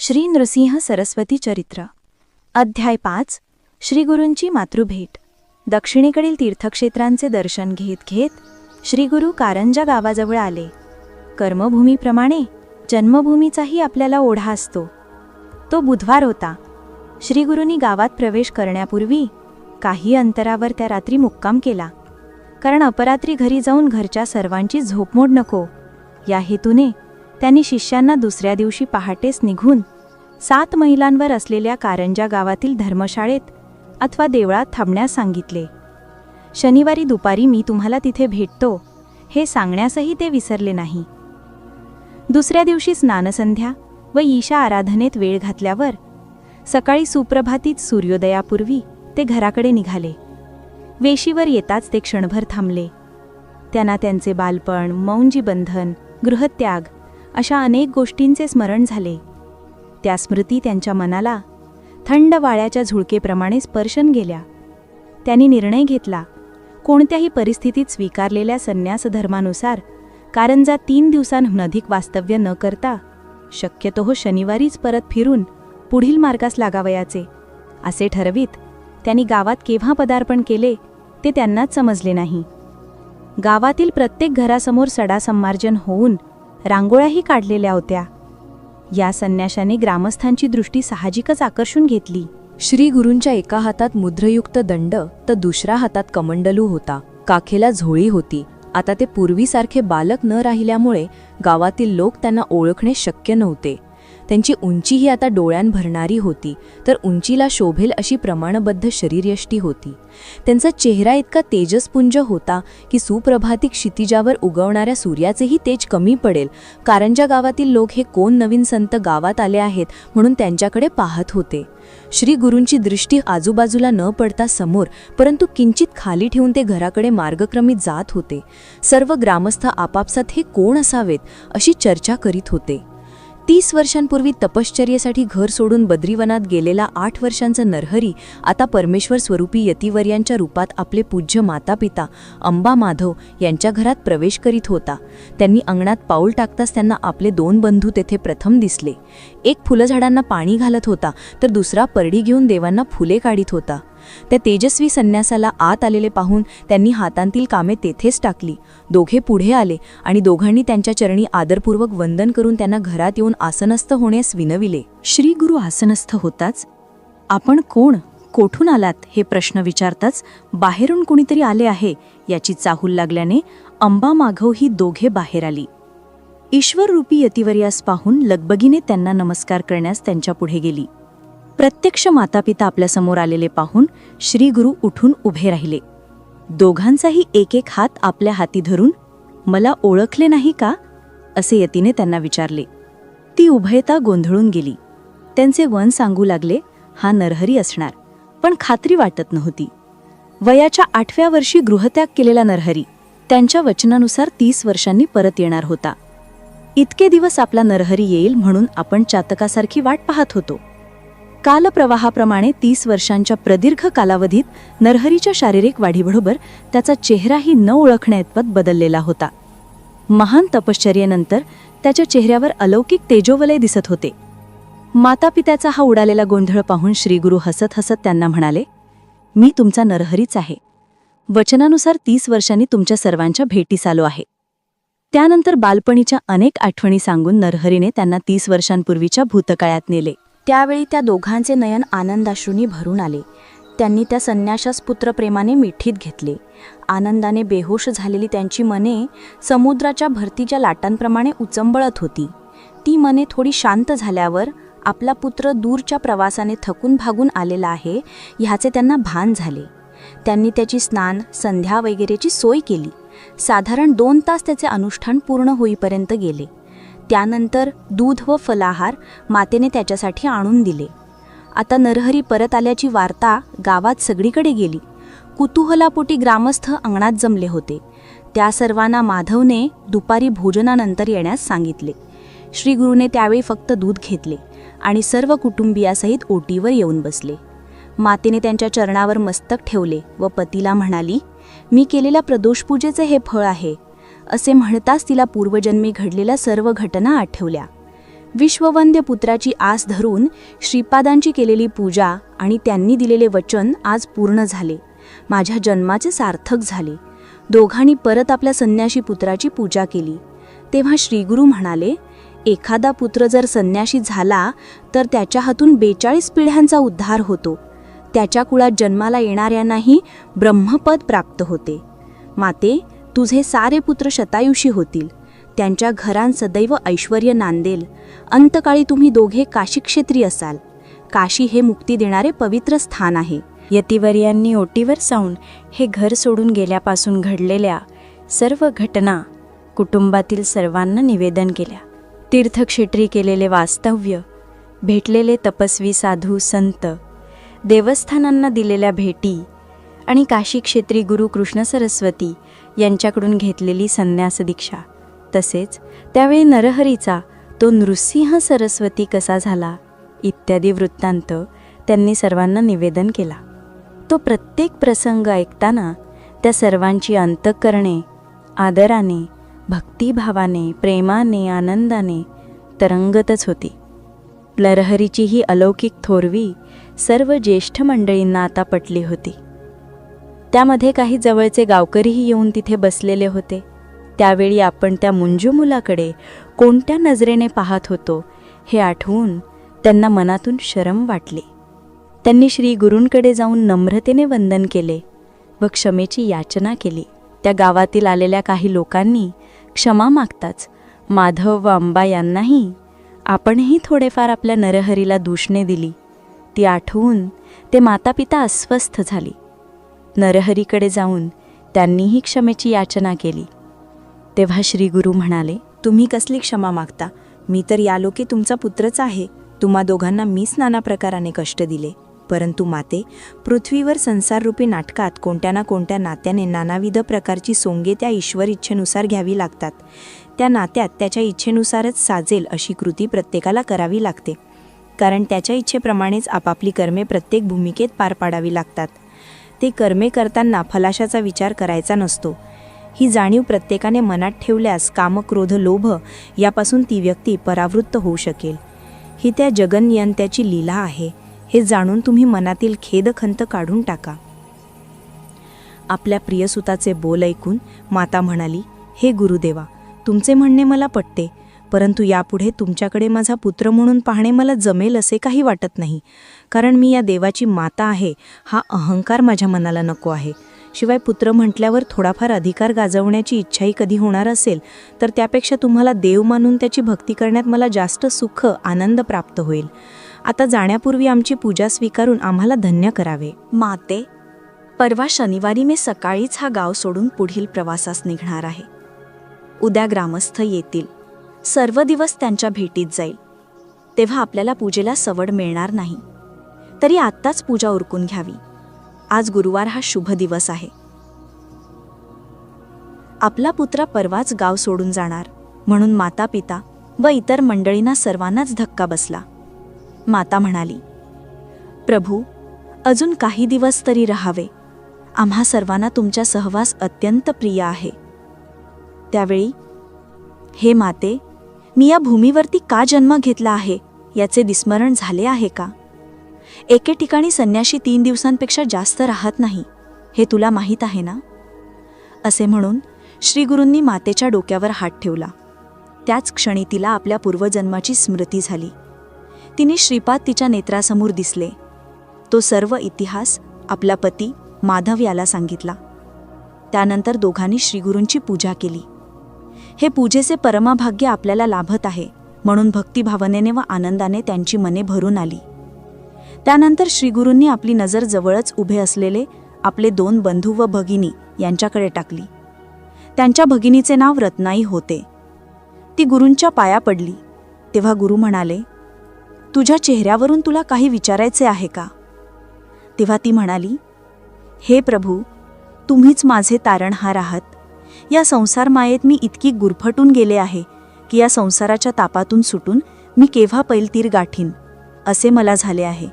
श्री नृसिंह सरस्वती चरित्र अध्याय 5 श्रीगुरूंची मातृभेट। दक्षिणेकडील तीर्थक्षेत्रांचे दर्शन घेत घेत श्रीगुरू कारंजा गावाजवळ आले। कर्मभूमीप्रमाणे जन्मभूमीचाही आपल्याला ओढा असतो। तो बुधवार होता। श्रीगुरूंनी गावात प्रवेश करण्यापूर्वी काही अंतरावर त्या रात्री मुक्काम केला, कारण अपरात्री घरी जाऊन घरच्या सर्वांची झोपमोड नको या हेतूने त्यांनी शिष्यांना दुसऱ्या दिवशी पहाटेस निघून 7 मैलांवर असलेल्या कारंजा गावातील धर्मशाळेत अथवा देवळात थांबण्यास सांगितले। शनिवारी दुपारी मी तुम्हाला तिथे भेटतो हे सांगण्यासही ते विसरले नाही। दुसऱ्या दिवशी स्नानसंध्या व ईशा आराधनेत वेळ घातल्यावर सकाळी सुप्रभातीत सूर्योदयापूर्वी ते घराकडे निघाले। वेशीवर येताच ते क्षणभर थांबले। त्यांना त्यांचे बालपण, मौंजी बंधन, गृहत्याग अशा अनेक गोष्टींचे स्मरण झाले। त्या स्मृती त्यांच्या मनाला थंड वाळ्याच्या झुळकेप्रमाणे स्पर्शन गेल्या। त्यांनी निर्णय घेतला, कोणत्याही परिस्थितीत स्वीकारलेल्या संन्यास धर्मानुसार कारंजा 3 दिवसांहून अधिक वास्तव्य न करता शक्यतो शनिवारीच परत फिरून पुढील मार्गास लागावयाचे असे ठरवीत त्यांनी गावात केव्हा पदार्पण केले ते त्यांनाच समजले नाही। गावातील प्रत्येक घरासमोर सडासंमार्जन होऊन रांगोळ्याही काढलेल्या होत्या। या संन्याशाने ग्रामस्थांची दृष्टी साहजिकच आकर्षून घेतली। श्रीगुरूंच्या एका हातात मुद्रयुक्त दंड तर दुसऱ्या हातात कमंडलू होता। काखेला झोळी होती। आता ते पूर्वीसारखे बालक न राहिल्यामुळे गावातील लोक त्यांना ओळखणे शक्य नव्हते। त्यांची उंचीही आता डोळ्यांभरणारी होती, तर उंचीला शोभेल अशी प्रमाणबद्ध शरीरयष्टी होती। त्यांचा चेहरा इतका तेजस्पुंज होता की सुप्रभाती क्षितिजावर उगवणाऱ्या सूर्याचेही तेज कमी पडेल। कारंजा गावातील लोक हे कोण नवीन संत गावात आले आहेत म्हणून त्यांच्याकडे पाहत होते। श्रीगुरूंची दृष्टी आजूबाजूला न पडता समोर, परंतु किंचित खाली ठेवून ते घराकडे मार्गक्रमित जात होते। सर्व ग्रामस्थ आपापसात हे कोण असावेत अशी चर्चा करीत होते। 30 वर्षांपूर्वी तपश्चर्येसाठी घर सोडून बद्रीवनात गेलेला 8 वर्षांचा नरहरी आता परमेश्वर स्वरूपी यतिवर्यांच्या रूपात आपले पूज्य मातापिता अंबा माधव यांच्या घरात प्रवेश करीत होता। त्यांनी अंगणात पाऊल टाकताच त्यांना आपले 2 बंधू तेथे प्रथम दिसले। एक फुलझाडांना पाणी घालत होता, तर दुसरा परडी घेऊन देवांना फुले काढीत होता। त्या तेजस्वी संन्यासाला आत आलेले पाहून त्यांनी हातांतील कामे तेथेच टाकली। दोघे पुढे आले आणि दोघांनी त्यांच्या चरणी आदरपूर्वक वंदन करून त्यांना घरात येऊन आसनस्थ होण्यास विनविले। श्रीगुरू आसनस्थ होताच, आपण कोण, कोठून आलात हे प्रश्न विचारताच बाहेरून कुणीतरी आले आहे याची चाहूल लागल्याने अंबा माधव ही दोघे बाहेर आली। ईश्वररूपी यतिवर्यास पाहून लगबगीने त्यांना नमस्कार करण्यास त्यांच्या पुढे गेली। प्रत्यक्ष मातापिता आपल्यासमोर आलेले पाहून श्रीगुरू उठून उभे राहिले। दोघांचाही एक एक हात आपल्या हाती धरून, मला ओळखले नाही का असे यतीने त्यांना विचारले। ती उभयता गोंधळून गेली। त्यांचे वन सांगू लागले, हा नरहरी असणार, पण खात्री वाटत नव्हती। वयाच्या 8व्या वर्षी गृहत्याग केलेला नरहरी त्यांच्या वचनानुसार 30 वर्षांनी परत येणार होता। इतके दिवस आपला नरहरी येईल म्हणून आपण चातकासारखी वाट पाहत होतो। कालप्रवाहाप्रमाणे 30 वर्षांच्या प्रदीर्घ कालावधीत नरहरीच्या शारीरिक वाढीबरोबर त्याचा चेहराही न ओळखण्याइतपत बदललेला होता। महान तपश्चर्येनंतर त्याच्या चेहऱ्यावर अलौकिक तेजोवलय दिसत होते। मातापित्याचा हा उडालेला गोंधळ पाहून श्रीगुरू हसत हसत त्यांना म्हणाले, मी तुमचा नरहरीच आहे। वचनानुसार 30 वर्षांनी तुमच्या सर्वांच्या भेटीस आलो आहे। त्यानंतर बालपणीच्या अनेक आठवणी सांगून नरहरीने त्यांना 30 वर्षांपूर्वीच्या भूतकाळात नेले। त्यावेळी त्या दोघांचे नयन आनंदाश्रूंनी भरून आले। त्यांनी त्या संन्याशास पुत्रप्रेमाने मिठीत घेतले। आनंदाने बेहोश झालेली त्यांची मने समुद्राच्या भरतीच्या लाटांप्रमाणे उचंबळत होती। ती मने थोडी शांत झाल्यावर आपला पुत्र दूरच्या प्रवासाने थकून भागून आलेला आहे ह्याचे त्यांना भान झाले। त्यांनी त्याची स्नान, संध्या वगैरेची सोय केली। साधारण 2 तास त्याचे अनुष्ठान पूर्ण होईपर्यंत गेले। त्यानंतर दूध व फलाहार मातेने त्याच्यासाठी आणून दिले। आता नरहरी परत आल्याची वार्ता गावात सगळीकडे गेली। कुतूहलापोटी ग्रामस्थ अंगणात जमले होते। त्या सर्वांना माधवने दुपारी भोजनानंतर येण्यास सांगितले। श्रीगुरूने त्यावेळी फक्त दूध घेतले आणि सर्व कुटुंबियासहित ओटीवर येऊन बसले। मातेने त्यांच्या चरणावर मस्तक ठेवले व पतीला म्हणाली, मी केलेल्या प्रदोषपूजेचे हे फळ आहे असे म्हणताच तिला पूर्वजन्मी घडलेल्या सर्व घटना आठवल्या। विश्ववंद्य पुत्राची आस धरून श्रीपादांची केलेली पूजा आणि त्यांनी दिलेले वचन आज पूर्ण झाले. माझ्या जन्माचे सार्थक झाले. दोघांनी परत आपल्या संन्याशी पुत्राची पूजा केली. तेव्हा श्रीगुरू म्हणाले, एखादा पुत्र जर संन्याशी झाला तर त्याच्या हातून 42 पिढ्यांचा उद्धार होतो. त्याच्या कुळात जन्माला येणाऱ्यांनाही ब्रह्मपद प्राप्त होते. माते, तुझे सारे पुत्र शतायुषी होतील. त्यांच्या घरांत सदैव ऐश्वर्य नांदेल. अंतकाळी तुम्ही दोघे काशीक्षेत्री असाल. काशी हे मुक्ती देणारे पवित्र स्थान आहे. यतिवर्यांनी ओटीवर जाऊन हे घर सोडून गेल्यापासून घडलेल्या सर्व घटना कुटुंबातील सर्वांना निवेदन केल्या. तीर्थक्षेत्री केलेले वास्तव्य, भेटलेले तपस्वी साधू संत, देवस्थानांना दिलेल्या भेटी आणि काशीक्षेत्री गुरु कृष्ण सरस्वती यांच्याकडून घेतलेली संन्यास दीक्षा, तसेच त्यावेळी नरहरीचा तो नृसिंह सरस्वती कसा झाला इत्यादी वृत्तांत त्यांनी सर्वांना निवेदन केला. तो प्रत्येक प्रसंग ऐकताना त्या सर्वांची अंतःकरणे आदराने, भक्तिभावाने, प्रेमाने, आनंदाने तरंगतच होती. नरहरीची ही अलौकिक थोरवी सर्व ज्येष्ठ मंडळींना आता पटली होती. त्यामध्ये काही जवळचे गावकरीही येऊन तिथे बसलेले होते. त्यावेळी आपण त्या मुंजू मुलाकडे कोणत्या नजरेने पाहत होतो हे आठवून त्यांना मनातून शरम वाटली. त्यांनी श्री गुरूंकडे जाऊन नम्रतेने वंदन केले व क्षमेची याचना केली. त्या गावातील आलेल्या काही लोकांनी क्षमा मागताच माधव व अंबा यांनाही आपणही थोडेफार आपल्या नरहरीला दूषणे दिली. ती आठवून ते मातापिता अस्वस्थ झाली. नरहरीकडे जाऊन त्यांनीही क्षमेची याचना केली. तेव्हा श्री गुरु म्हणाले, तुम्ही कसली क्षमा मागता? मी तर यालोके तुमचा पुत्रच आहे. तुम्हा दोघांना मीच नाना प्रकाराने कष्ट दिले. परंतु माते, पृथ्वीवर संसाररूपी नाटकात कोणत्या ना कोणत्या नात्याने नानाविध प्रकारची सोंगे त्या ईश्वर इच्छेनुसार घ्यावी लागतात. त्या नात्यात त्याच्या इच्छेनुसारच साजेल अशी कृती प्रत्येकाला करावी लागते. कारण त्याच्या इच्छेप्रमाणेच आपापली कर्मे प्रत्येक भूमिकेत पार पाडावी लागतात. ते कर्मे करताना फलाशाचा विचार करायचा नसतो. ही जाणीव प्रत्येकाने मनात ठेवल्यास काम, क्रोध, लोभ यापासून ती व्यक्ती परावृत्त होऊ शकेल. ही त्या जगन्नियंत्याची लीला आहे. हे जाणून तुम्ही मनातील खेदखंत काढून टाका. आपल्या प्रियसुताचे बोल ऐकून माता म्हणाली, हे गुरुदेवा, तुमचे म्हणणे मला पटते, परंतु यापुढे तुमच्याकडे माझा पुत्र म्हणून पाहणे मला जमेल असे काही वाटत नाही. कारण मी या देवाची माता आहे हा अहंकार माझ्या मनाला नको आहे. शिवाय पुत्र म्हटल्यावर थोडाफार अधिकार गाजवण्याची इच्छाही कधी होणार असेल तर त्यापेक्षा तुम्हाला देव मानून त्याची भक्ती करण्यात मला जास्त सुख, आनंद प्राप्त होईल. आता जाण्यापूर्वी आमची पूजा स्वीकारून आम्हाला धन्य करावे. माते, परवा शनिवारी मी सकाळीच हा गाव सोडून पुढील प्रवासास निघणार आहे. उद्या ग्रामस्थ येतील. सर्व दिवस त्यांच्या भेटीत जाईल. तेव्हा आपल्याला पूजेला सवड मिळणार नाही. तरी आत्ताच पूजा उरकून घ्यावी. आज गुरुवार हा शुभ दिवस आहे. आपला पुत्र परवाच गाव सोडून जाणार म्हणून माता पिता व इतर मंडळींना सर्वांनाच धक्का बसला. माता म्हणाली, प्रभू, अजून काही दिवस तरी राहावे. आम्हा सर्वांना तुमचा सहवास अत्यंत प्रिय आहे. त्यावेळी, हे माते, मी या भूमीवरती का जन्म घेतला आहे याचे विस्मरण झाले आहे का? एके ठिकाणी संन्याशी 3 दिवसांपेक्षा जास्त राहत नाही, हे तुला माहीत आहे ना? असे म्हणून श्रीगुरूंनी मातेच्या डोक्यावर हात ठेवला. त्याच क्षणी तिला आपल्या पूर्वजन्माची स्मृती झाली. तिने श्रीपाद तिच्या नेत्रासमोर दिसले. तो सर्व इतिहास आपला पती माधव याला सांगितला. त्यानंतर दोघांनी श्रीगुरूंची पूजा केली. हे पूजेचे परमभाग्य आपल्याला लाभत आहे म्हणून भक्तिभावनेने व आनंदाने त्यांची मने भरून आली. त्यानंतर श्रीगुरूंनी आपली नजर जवळच उभे असलेले आपले 2 बंधू व भगिनी यांच्याकडे टाकली. त्यांच्या भगिनीचे नाव रत्नाई होते. ती गुरूंच्या पाया पडली. तेव्हा गुरु म्हणाले, तुझ्या चेहऱ्यावरून तुला काही विचारायचे आहे का? तेव्हा ती म्हणाली, हे प्रभू, तुम्हीच माझे तारणहार आहात. या संसार मायेत मी इतकी गुरफटून गेले आहे की या संसाराच्या तापातून सुटून मी केव्हा पैलतीर गाठीन असे मला झाले आहे.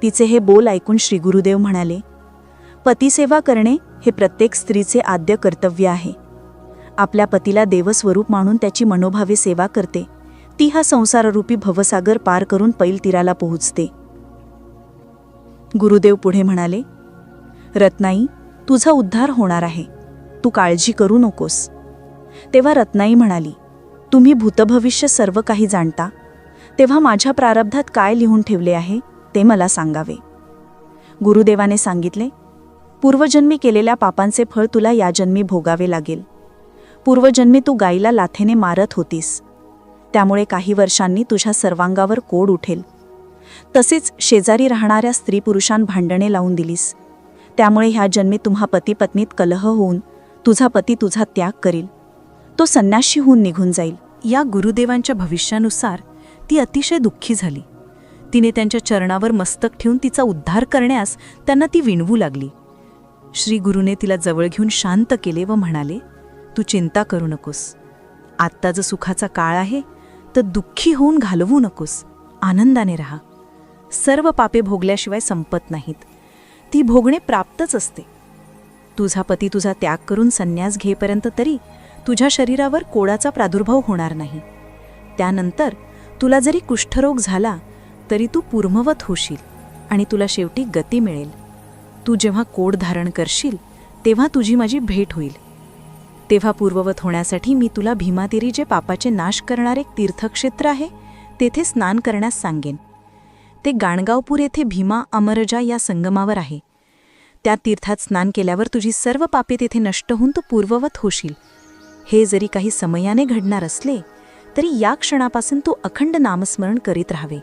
तिचे हे बोल ऐकून श्री गुरुदेव म्हणाले, पतिसेवा करणे हे प्रत्येक स्त्रीचे आद्य कर्तव्य आहे. आपल्या पतीला देवस्वरूप मानून त्याची मनोभावे सेवा करते ती हा संसाररूपी भवसागर पार करून पैल तीराला पोहोचते. गुरुदेव पुढे म्हणाले, रत्नाई, तुझा उद्धार होणार आहे, तू काळजी करू नकोस. तेव्हा रत्नाई म्हणाली, तुम्ही भूतभविष्य सर्व काही जाणता, तेव्हा माझ्या प्रारब्धात काय लिहून ठेवले आहे ते मला सांगावे. गुरुदेवाने सांगितले, पूर्वजन्मी केलेल्या पापांचे फळ तुला या जन्मी भोगावे लागेल. पूर्वजन्मी तू गाईला लाथेने मारत होतीस, त्यामुळे काही वर्षांनी तुझ्या सर्वांगावर कोड उठेल. तसेच शेजारी राहणाऱ्या स्त्री पुरुषां भांडणे लावून दिलीस, त्यामुळे ह्या जन्मी तुम्हा पती पत्नीत कलह होऊन तुझा पती तुझा त्याग करील, तो संन्याशी होऊन निघून जाईल. या गुरुदेवांच्या भविष्यानुसार ती अतिशय दुःखी झाली. तिने त्यांच्या चरणावर मस्तक ठेवून तिचा उद्धार करण्यास त्यांना ती विणवू लागली. श्री गुरुने तिला जवळ घेऊन शांत केले व म्हणाले, तू चिंता करू नकोस. आत्ता जो सुखाचा काळ आहे तर दुःखी होऊन घालवू नकोस, आनंदाने राहा. सर्व पापे भोगल्याशिवाय संपत नाहीत, ती भोगणे प्राप्तच असते. तुझा पती तुझा त्याग करून संन्यास घेपर्यंत तरी तुझ्या शरीरावर कोडाचा प्रादुर्भाव होणार नाही. त्यानंतर तुला जरी कुष्ठरोग झाला तरी तू पूर्ववत होशील आणि तुला शेवटी गती मिळेल. तू जेव्हा कोड धारण करशील तेव्हा तुझी माझी भेट होईल. तेव्हा पूर्ववत होण्यासाठी मी तुला भीमातीरी जे पापाचे नाश करणारे एक तीर्थक्षेत्र आहे तेथे स्नान करण्यास सांगेन. ते गाणगावपूर येथे भीमा अमरजा या संगमावर आहे. त्या तीर्थात स्नान केल्यावर तुझी सर्व पापे तेथे नष्ट होऊन तू पूर्ववत होशील. हे जरी काही समयाने घडणार असले तरी या क्षणापासून तू अखंड नामस्मरण करीत राहावे,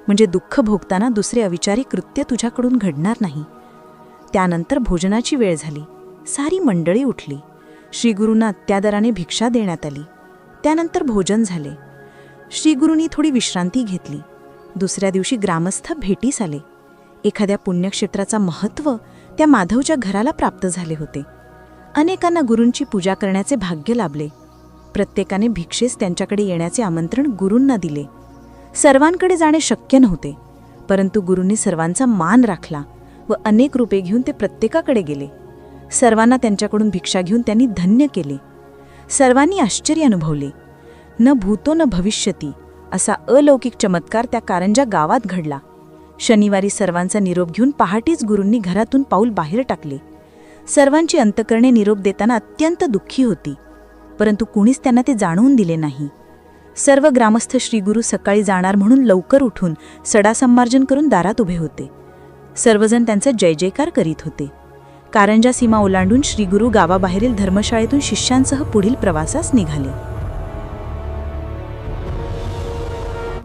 म्हणजे दुःख भोगताना दुसरे अविचारी कृत्य तुझ्याकडून घडणार नाही. त्यानंतर भोजनाची वेळ झाली. सारी मंडळी उठली. श्रीगुरूंना त्यादराने भिक्षा देण्यात आली. त्यानंतर भोजन झाले. श्रीगुरूंनी थोडी विश्रांती घेतली. दुसऱ्या दिवशी ग्रामस्थ भेटीस आले. एखाद्या पुण्यक्षेत्राचा महत्त्व त्या माधवच्या घराला प्राप्त झाले होते. अनेकांना गुरूंची पूजा करण्याचे भाग्य लाभले. प्रत्येकाने भिक्षेस त्यांच्याकडे येण्याचे आमंत्रण गुरूंना दिले. सर्वांकडे जाणे शक्य नव्हते, परंतु गुरूंनी सर्वांचा मान राखला व अनेक रूपे घेऊन ते प्रत्येकाकडे गेले. सर्वांना त्यांच्याकडून भिक्षा घेऊन त्यांनी धन्य केले. सर्वांनी आश्चर्य अनुभवले. न भूतो न भविष्यती असा अलौकिक चमत्कार त्या कारंजा गावात घडला. शनिवारी सर्वांचा निरोप घेऊन पहाटेच गुरूंनी घरातून पाऊल बाहेर टाकले. सर्वांची अंतकरणे निरोप देताना अत्यंत दुःखी होती, परंतु कुणीच त्यांना ते जाणवून दिले नाही. सर्व ग्रामस्थ श्रीगुरू सकाळी जाणार म्हणून लवकर उठून सडा संमार्जन करून दारात उभे होते. सर्वजण त्यांचा जय जयकार करीत होते. कारंजा सीमा ओलांडून श्रीगुरू गावाबाहेरील धर्मशाळेतून शिष्यांसह पुढील प्रवासास निघाले.